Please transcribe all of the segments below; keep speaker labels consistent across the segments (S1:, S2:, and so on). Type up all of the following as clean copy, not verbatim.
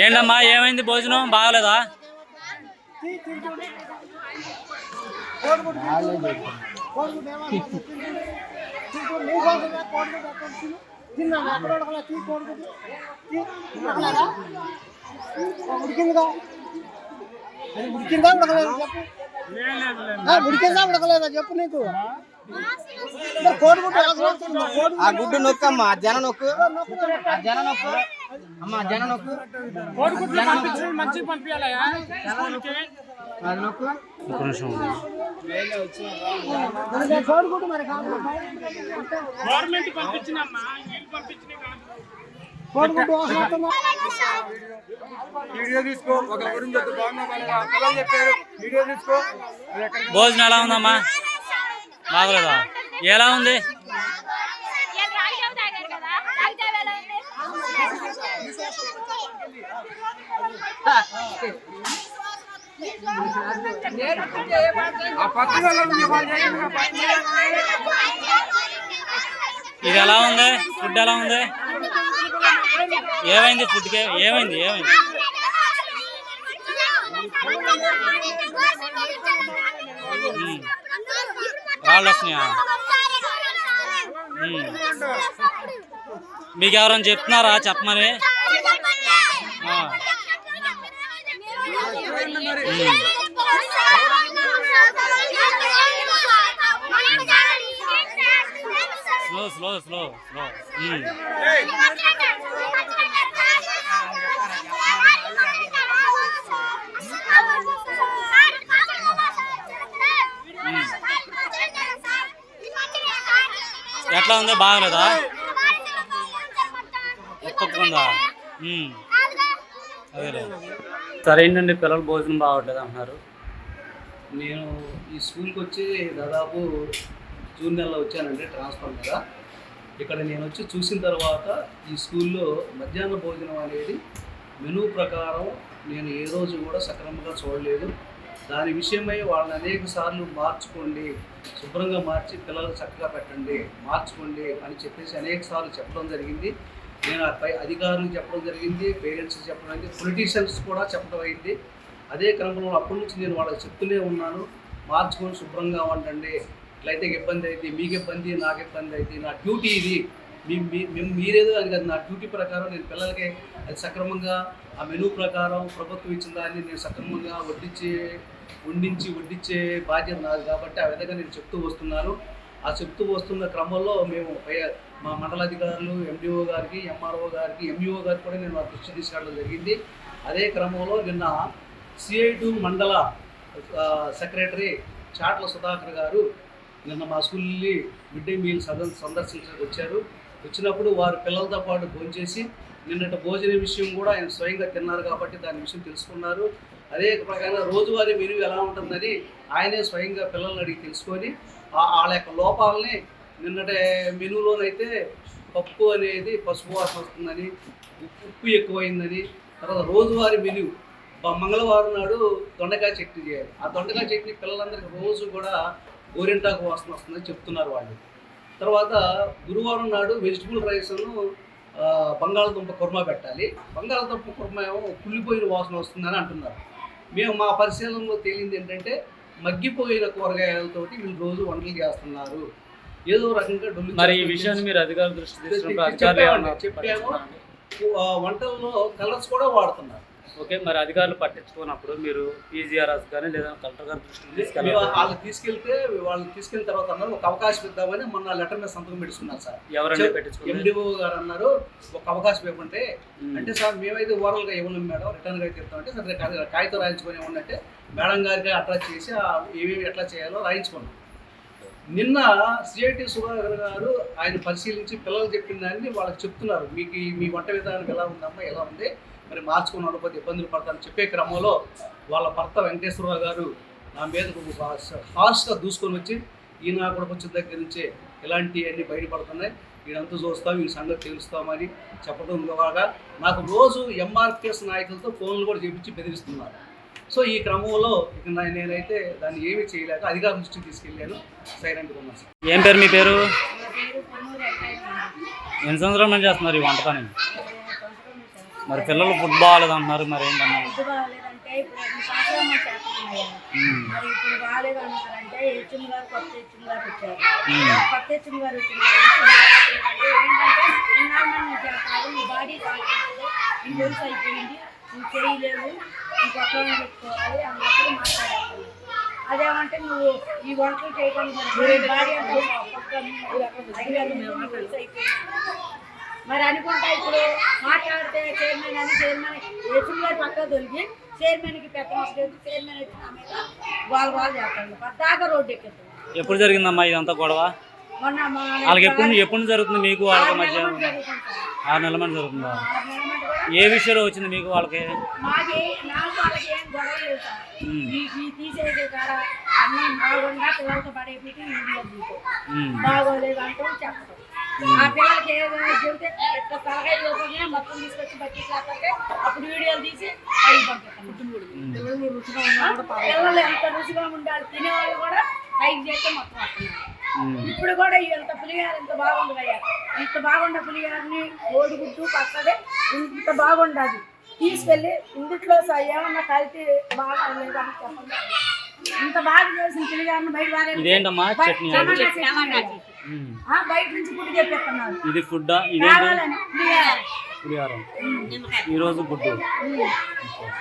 S1: ఏంటమ్మా ఏమైంది భోజనం బాగలేదా?
S2: ఉడికిందా ఉడకలేదా చెప్పు, ఉడికిందా ఉడకలేదా చెప్పు. నీకు ఆ గుడ్డు నొక్కమ్మా, జన నొక్కు, జన నొక్కు అమ్మా, జన నొక్కు, మంచి పంపించాలయా నొక్కు. గవర్నమెంట్ పంపించినమ్మా, వీడియో తీసుకో, ఒక గురించి చెప్పారు. వీడియో తీసుకో.
S1: భోజనం ఎలా ఉందమ్మా? బాగలేదా? ఎలా ఉంది? ఇది ఎలా ఉంది? ఫుడ్ ఎలా ఉంది? ఏమైంది ఫుడ్కి? ఏమైంది? రాళ్ళు వస్తున్నాయా? మీకు ఎవరైనా చెప్తున్నారా చెప్పమని? Slow slow slow. ఎట్లా ఉంది? బాగలేదా? ఒప్పుకుందా? అదే సరే. ఏంటండి పిల్లలు భోజనం బాగట్లేదు అంటున్నారు.
S3: నేను ఈ స్కూల్కి వచ్చి దాదాపు జూన్ నెలలో వచ్చానండి ట్రాన్స్ఫర్ మీద. ఇక్కడ నేను వచ్చి చూసిన తర్వాత ఈ స్కూల్లో మధ్యాహ్న భోజనం అనేది మెనూ ప్రకారం నేను ఏ రోజు కూడా సక్రమంగా చూడలేదు. దాని విషయమై వాళ్ళని అనేక సార్లు మార్చుకోండి, శుభ్రంగా మార్చి పిల్లలు చక్కగా పెట్టండి, మార్చుకోండి అని చెప్పేసి అనేక సార్లు చెప్పడం జరిగింది. నేను పై అధికారులకు చెప్పడం జరిగింది, పేరెంట్స్కి చెప్పడం అయింది, పొలిటీషియన్స్ కూడా చెప్పడం అయింది. అదే క్రమంలో అప్పటి నుంచి నేను వాళ్ళకి చెప్తూనే ఉన్నాను, మార్చుకొని శుభ్రంగా వండండి, ఇట్లయితే ఇబ్బంది అయితే మీకు ఇబ్బంది, నాకు ఇబ్బంది అయితే, నా డ్యూటీ ఇది, మీరేదో అది కాదు, నా డ్యూటీ ప్రకారం నేను పిల్లలకి అది సక్రమంగా ఆ మెనూ ప్రకారం ప్రభుత్వం ఇచ్చిన దాన్ని నేను సక్రమంగా వడ్డించే బాధ్యత నాది. కాబట్టి ఆ విధంగా నేను చెప్తూ వస్తున్నాను. ఆ చెప్తూ వస్తున్న క్రమంలో మేము మా మండలాధికారులు ఎండిఓ గారికి, ఎంఆర్ఓ గారికి, ఎంఈఓ గారికి కూడా నేను దృష్టి తీసుకెళ్ళడం జరిగింది. అదే క్రమంలో నిన్న CI2 మండల సెక్రటరీ చాట్ల సుధాకర్ గారు నిన్న మా స్కూల్ని మిడ్ డే మీల్ సందర్శించడానికి వచ్చారు. వచ్చినప్పుడు వారు పిల్లలతో పాటు భోంచేసి నిన్నటి భోజన విషయం కూడా ఆయన స్వయంగా తిన్నారు కాబట్టి దాని విషయం తెలుసుకున్నారు. అదే ప్రకారంగా రోజువారీ మెనూ ఎలా ఉంటుందని ఆయనే స్వయంగా పిల్లల్ని అడిగి తెలుసుకొని వాళ్ళ యొక్క లోపాలని నిన్నటి మెనూలోనైతే పప్పు అనేది పసుపు వాసన వస్తుందని, ఉప్పు ఎక్కువైందని, తర్వాత రోజువారీ మెనూ మంగళవారం నాడు దొండకాయ చట్నీ చేయాలి. ఆ దొండకాయ చట్నీ పిల్లలందరికీ రోజు కూడా గోరింటాకు వాసన వస్తుందని చెప్తున్నారు వాళ్ళు. తర్వాత గురువారం నాడు వెజిటబుల్ రైస్ను బంగాళదుంప కుర్మా పెట్టాలి. బంగాళదుంప కుర్మా ఏమో కుళ్ళిపోయిన వాసన వస్తుందని అంటున్నారు. మేము మా పరిశీలనలో తేలింది ఏంటంటే మగ్గిపోయిన కూరగాయలతోటి వీళ్ళు రోజు వంటలు చేస్తున్నారు. ఏదో రకంగా
S1: మరి ఈ విషయాన్ని మీరు అధికారుల దృష్టి
S3: చెప్పాము. వంటల్లో కలర్స్ కూడా వాడుతున్నారు.
S1: ఓకే, మరి అధికారులు పట్టించుకున్నప్పుడు మీరు PGRS కానీ లేదా కలెక్టర్ గారి దృష్టికి తీసుకెళ్ళి
S3: వాళ్ళకి తీసుకెళ్ళిన తర్వాత అన్నారు ఒక అవకాశం ఇద్దామని మొన్న లెటర్ మీద సంతకం పెట్టుకున్నారు సార్.
S1: ఎవరైనా పెట్టించుకున్నారు?
S3: MDO గారు అన్నారు ఒక అవకాశం ఇవ్వమంటే, అంటే సార్ మేమైతే ఓవరాల్గా ఇవ్వలేము మేడం, రిటర్న్గా అయితే ఇస్తామంటే సరే కాగితం రాయించుకొని ఇవ్వండి. మేడం గారికి అట్రాక్ట్ చేసి ఏమేమి ఎట్లా చేయాలో రాయించుకున్నాం. నిన్న CI2 సుధాకర్ గారు ఆయన పరిశీలించి పిల్లలు చెప్పిన దాన్ని వాళ్ళకి చెప్తున్నారు. మీకు మీ వంట విధానం ఎలా ఉందమ్మా, ఎలా ఉంది, మరి మార్చుకుని ఉండకపోతే ఇబ్బందులు పడతారని చెప్పే క్రమంలో వాళ్ళ భర్త వెంకటేశ్వరరావు గారు నా మీదకు హార్ష్గా దూసుకొని వచ్చి ఈయన కూడా వచ్చిన దగ్గర నుంచే ఇలాంటివన్నీ బయటపడుతున్నాయి, వీడంతా చూస్తాం, ఈ సంగతి తెలుస్తామని చెప్పడం ద్వారా నాకు రోజు MRPS నాయకులతో ఫోన్లు కూడా చేపించి బెదిరిస్తున్నారు. సో ఈ క్రమంలో ఇక నేనైతే దాన్ని ఏమీ చేయలేక అధికారుల దృష్టికి తీసుకెళ్ళాను. సైలెంట్గా ఉన్నాను సార్.
S1: ఏం పేరు మీ పేరు? ఎన్ని సంవత్సరాల నుంచి చేస్తున్నారు ఈ వంట పని? మరి పిల్లలు ఫుడ్ బాగాలేదు అంటున్నారు, మరి ఏంటన్నా?
S4: ఫుడ్ బాగాలేదంటే ఇప్పుడు 2 సంవత్సరాలు మా చేస్తున్నాయి. మరి ఇప్పుడు బాగాలేదు అన్నారంటే హెచ్ఎం గారు కొత్త హెచ్ఎం గారు వచ్చారు. కొత్త హెచ్ఎం గారు వచ్చిన ఏంటంటే ఇన్నాళ్ళు నువ్వు చేస్తావు, నీ బాడీ కాకపోతే నీ వయసు అయిపోయింది, నువ్వు చేయలేవు, నీ కొత్త పెట్టుకోవాలి అన్నప్పుడు మాట్లాడాలి. అదేమంటే నువ్వు ఈ వంటలు చేయడానికి బాడీ అంటే వయసు అయిపోయింది మరి అనుకుంటా. ఇప్పుడు మాట్లాడితే చైర్మన్ అని చైర్మన్ హెచ్ఎం గారు పక్క తొలిగి చైర్మన్కి పెద్ద వస్తుంది, చైర్మన్ వచ్చిన మీద వాళ్ళు చేస్తారు, పద్దాకా రోడ్డు ఎక్కుతారు.
S1: ఎప్పుడు జరిగిందమ్మా ఇదంతా గొడవ?
S4: మొన్న
S1: వాళ్ళకి ఎప్పుడు జరుగుతుంది మీకు వాళ్ళకి మధ్య? 6 నెలల మంది జరుగుతుందా? ఏ విషయంలో వచ్చింది మీకు వాళ్ళకి?
S4: నాకు వాళ్ళకి ఏం గొడవ లేదు సార్. ఈ తీసేది కాడ అన్నీ బాగుండా పిల్లలతో పడేపిటి వీడియో తీసుకో బాగోలేదు అంటూ చెప్పడం. ఆ పిల్లలకి ఏదైనా చెబితే తలకాయ చూసుకుని మొత్తం తీసుకొచ్చి బట్టి లేకపోతే అప్పుడు వీడియోలు తీసి పైకి పంపిస్తాను. పిల్లలు ఎంత రుచిగా ఉండాలి, తినేవాళ్ళు కూడా పైకి చేస్తే మొత్తం వస్తున్నారు. ఇప్పుడు కూడా ఇంత పులిహార ఇంత బాగుండదు అయ్యా, ఇంత బాగుండ పులిహారని కోడిగుడ్డు పక్కదే ఇంత బాగుండదు తీసుకెళ్ళి ఇందుట్లో ఏమన్నా కలిపి బాగా లేదని చెప్పండి. ఇంత బాగా చేసిన పులిహారని బయట బయట నుంచి ఫుడ్ చెప్పేస్తున్నారు.
S1: ఇది ఫుడ్ పులిహారం ఈరోజు గుడ్డు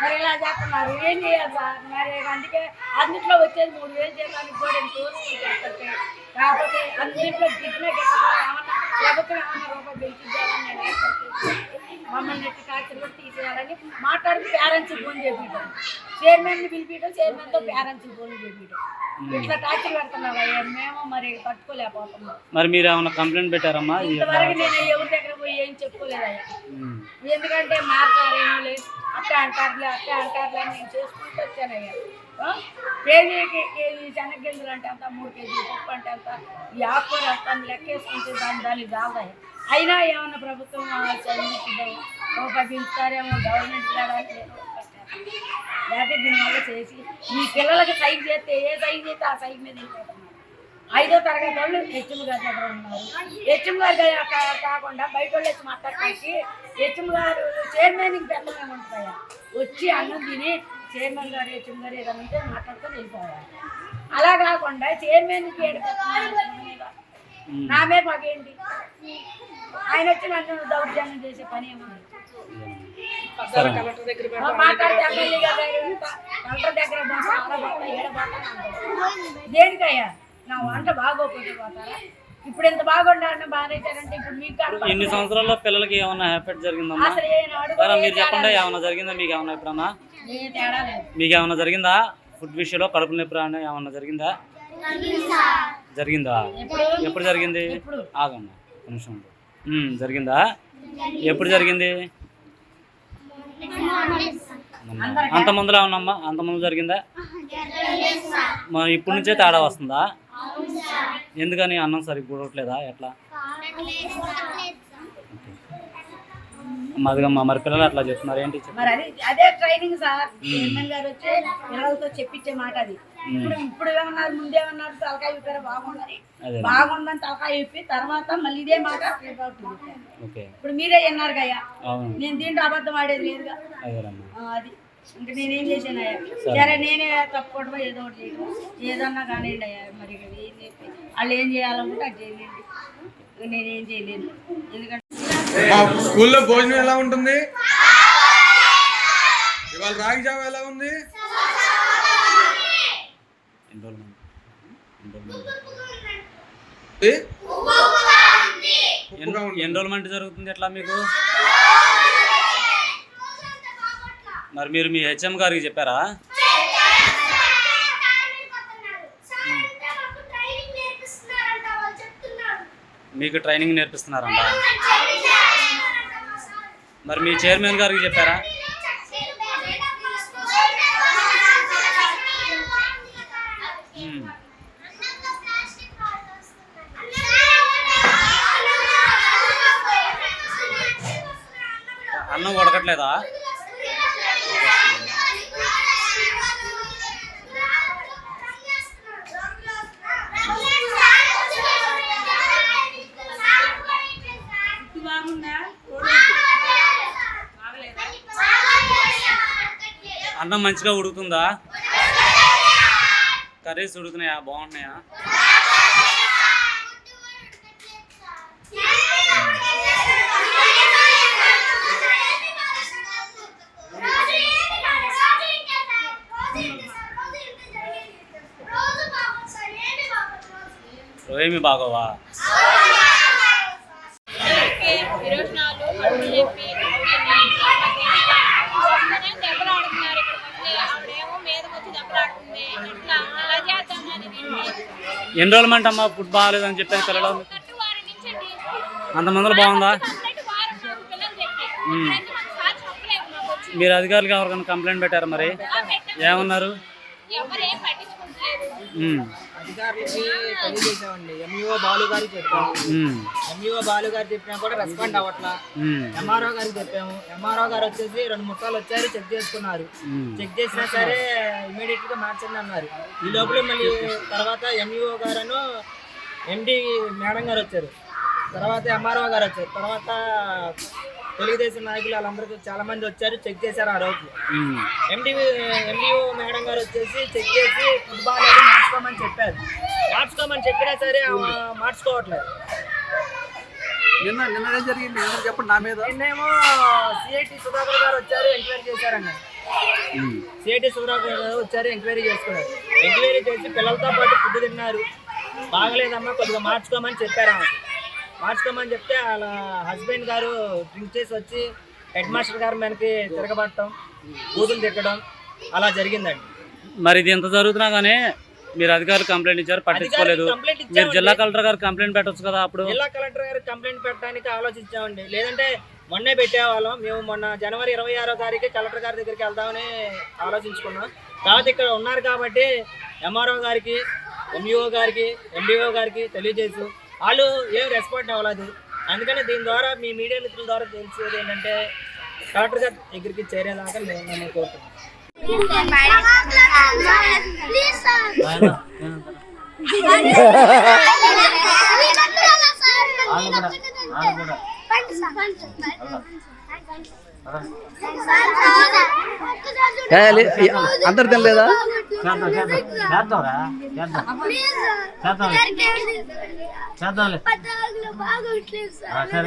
S4: మరి ఇలా చేస్తున్నారు. ఏం చేయాలి సార్? మరి అందుకే అన్నింటిలో వచ్చేది 3000 చేయడానికి కూడా తోడుకుంటే కాకపోతే అన్నింటిలో గిట్లే ఏమన్నా ప్రభుత్వం ఏమన్నా రూపాయలు పెంచిద్దామని నేను మమ్మల్ని నెట్టి టార్చర్ కూడా తీసేయాలని మాట్లాడితే పేరెంట్స్కి ఫోన్ చేపించడం, చైర్మన్ని పిలిపించడం, చైర్మన్తో పేరెంట్స్కి ఫోన్ చేపించడం, ఇట్లా టార్చర్ పెడుతున్నాం అయ్యా. మేము మరి పట్టుకోలేకపోతున్నాం.
S1: మరి మీరు ఏమైనా కంప్లైంట్ పెట్టారమ్మా?
S4: ఇంతవరకు నేను ఎవరి దగ్గర పోయి ఏం చెప్పుకోలేదయ్యా. ఎందుకంటే మార్కారేమో లేదు, అట్టే అంటారులే అని నేను చేసుకుంటూ వచ్చానయ్యా. కేజీకి కేజీ శనగగింజలు అంటే అంత, 3 కేజీలు పప్పు అంటే అంత, ఈ ఆకుకూర అంత లెక్కేసుకుంటే దానికి రాదయ్యా. అయినా ఏమన్నా ప్రభుత్వం రూపాయించారేమో గవర్నమెంట్ లేకపోతే దీనివల్ల చేసి ఈ పిల్లలకి సైజ్ చేస్తే ఏ సైజ్ చేస్తే ఆ సైజ్ మీద వెళ్ళిపోతున్నారు. 5వ తరగతి వాళ్ళు హెచ్ఎం గారి దగ్గర ఉన్నారు. హెచ్ఎం గారు కాకుండా బయట వాళ్ళు వచ్చి మాట్లాడుకోవచ్చు. హెచ్ఎం గారు చైర్మన్కి పెద్దమే ఉంటుందయ్యా, వచ్చి అన్నం తిని చైర్మన్ గారు హెచ్ఎం గారు ఏదైనా ఉంటే మాట్లాడుకొని వెళ్ళిపోవాలి. అలా కాకుండా చైర్మన్కి నామే మాకేంటి, ఆయన వచ్చి నన్ను దౌర్జన్యం చేసే పని ఏమన్నా మాట్లాడితే ఎమ్మెల్యే గారు కలెక్టర్ దగ్గర దేనికయ్యా? నా వంట బాగోపోతే పోతారా? ఇప్పుడు ఎంత బాగుండాలని బాగానేసారంటే ఇప్పుడు మీకు
S1: ఇన్ని సంవత్సరాల్లో పిల్లలకి ఏమన్నా హ్యాపెట్ జరిగిందమ్మా? మీరు చెప్పండి, ఏమన్నా జరిగిందా మీకు? ఏమన్నా ఎప్పుడన్నా మీకు ఏమన్నా జరిగిందా? ఫుడ్ విషయంలో కడుపు నొప్పి రాని ఏమన్నా జరిగిందా? ఎప్పుడు జరిగింది? ఆగమ్మా నిమిషం. జరిగిందా? ఎప్పుడు జరిగింది? అంత ముందులో ఉన్నామ్మా? అంత ముందు జరిగిందా? మరి ఇప్పటి నుంచే తేడా వస్తుందా? ఎందుకని అన్నం సరిగ్గా కూడట్లేదా? ఎట్లా? అదిగమ్మా, మరి పిల్లలు అట్లా చెప్తున్నారు ఏంటి?
S4: మరి అదే ట్రైనింగ్ సార్. చైర్మన్ గారు వచ్చి పిల్లలతో చెప్పించే మాట అది. ఇప్పుడు ఏమన్నారు, ముందేమన్నారు తలకాయ విప్పారు బాగుందని తలకాయ విప్పి తర్వాత మళ్ళీ ఇదే మాట ఇప్పుడు మీరే అన్నారు కయ్యా. నేను దీంట్లో అబద్ధం ఆడేది లేదుగా. అది ఇంకా నేనేం చేశాను అయ్యా? సరే నేనే తప్పుకోవడం ఏదో ఒకటి చేయడం ఏదన్నా కానివ్వండి అయ్యా. మరి వాళ్ళు ఏం చేయాలనుకుంటే అది చేయండి, నేనేం చేయలేను. ఎందుకంటే
S2: స్కూల్లో భోజనం ఎలా ఉంటుంది? ఇవాళ రాగి జావ ఎలా ఉంది?
S1: ఎన్రోల్మెంట్ జరుగుతుంది ఎట్లా మీకు? మరి మీరు మీ హెచ్ఎం గారికి చెప్పారా? మీకు ట్రైనింగ్ నేర్పిస్తున్నారంట. మరి మీ చైర్మన్ గారికి చెప్పారా? అన్నం ఉడకట్లేదా? అన్నం మంచిగా ఉడుకుతుందా? కర్రీస్ ఉడుకున్నాయా? బాగున్నాయా? ఏమి బాగోవా?
S5: విరోచనాలు కడుపులు చెప్పి దెబ్బలు ఆడుతున్నారు. ఇక్కడికి వస్తే ఆవిడేమో మీదకి వచ్చి దెబ్బలు ఆడుతుంది. ఇట్లా అలా చేద్దామని
S1: ఎన్రోల్మెంట్ అమ్మా ఫుడ్ బాగాలేదని చెప్పారు పిల్లలు.
S5: వారి నుంచి
S1: అంతమందిలో బాగుందా?
S5: పిల్లలు చెప్పి చెప్పలేదు మాకు వచ్చి
S1: మీరు అధికారులకు ఎవరికైనా కంప్లైంట్ పెట్టారా? మరి ఏమన్నారు?
S5: ఎవరేం పట్టించుకుంటలేదు.
S6: అధికారులకి తెలియజేసామండి. ఎంఈఓ బాలు గారికి చెప్పాము. ఎంఈఓ బాలు గారు చెప్పినా కూడా రెస్పాండ్ అవ్వట్లా. ఎంఆర్ఓ గారికి చెప్పాము. ఎంఆర్ఓ గారు వచ్చేసి 2-3 సార్లు వచ్చారు, చెక్ చేసుకున్నారు. చెక్ చేసినా సరే ఇమీడియట్ గా మార్చండి అన్నారు. ఈ లోపల మళ్ళీ తర్వాత ఎంఈఓ గారు ఎండి మేడం గారు వచ్చారు, తర్వాత ఎంఆర్ఓ గారు వచ్చారు, తర్వాత తెలుగుదేశం నాయకులు వాళ్ళందరికీ చాలా మంది వచ్చారు, చెక్ చేశారు. ఆ రోజు ఎండిఓ మేడం గారు వచ్చేసి చెక్ చేసి ఫుట్బాల్ అనేది మార్చుకోమని చెప్పారు. మార్చుకోమని చెప్పినా సరే మార్చుకోవట్లేదు.
S3: నిన్న జరిగింది చెప్పండి నా మీద.
S6: నిన్నేమో సిఐటి సుధాకర్ గారు వచ్చారు, ఎంక్వైరీ చేశారన్న. సిఐటి సుధాకర్ గారు వచ్చారు, ఎంక్వైరీ చేసుకున్నారు. ఎంక్వైరీ చేసి పిల్లలతో పాటు ఫుడ్ తిన్నారు. బాగలేదమ్మా కొద్దిగా మార్చుకోమని చెప్పారు. ఆమెకి మార్చుకోమని చెప్తే వాళ్ళ హస్బెండ్ గారు డ్రింక్ చేసి వచ్చి హెడ్ మాస్టర్ గారు మనకి తిరగబట్టడం, కూతురు తిట్టడం అలా జరిగిందండి.
S1: మరి ఇది ఎంత జరుగుతున్నా కానీ మీరు అధికారులు కంప్లైంట్ ఇచ్చారు, పట్టించుకోలేదు. మీరు జిల్లా కలెక్టర్ గారు కంప్లైంట్ పెట్టొచ్చు కదా. అప్పుడు
S6: జిల్లా కలెక్టర్ గారు కంప్లైంట్ పెట్టడానికి ఆలోచించామండి. లేదంటే మొన్నే పెట్టేవాళ్ళం. మేము మొన్న జనవరి 26వ తారీఖు కలెక్టర్ గారి దగ్గరికి వెళ్దామని ఆలోచించుకున్నాం. కాబట్టి ఇక్కడ ఉన్నారు కాబట్టి ఎంఆర్ఓ గారికి, ఎంఈఓ గారికి, ఎండిఓ గారికి తెలియజేసు వాళ్ళు ఏం రెస్పాండ్ అవ్వలేదు. అందుకని దీని ద్వారా మీ మీడియా మిత్రుల ద్వారా తెలిసేది ఏంటంటే కలెక్టర్ గారి దగ్గరికి చేరేదాకా మేము కోరుతున్నాం.
S3: అందరు తినలేదా?
S1: సరే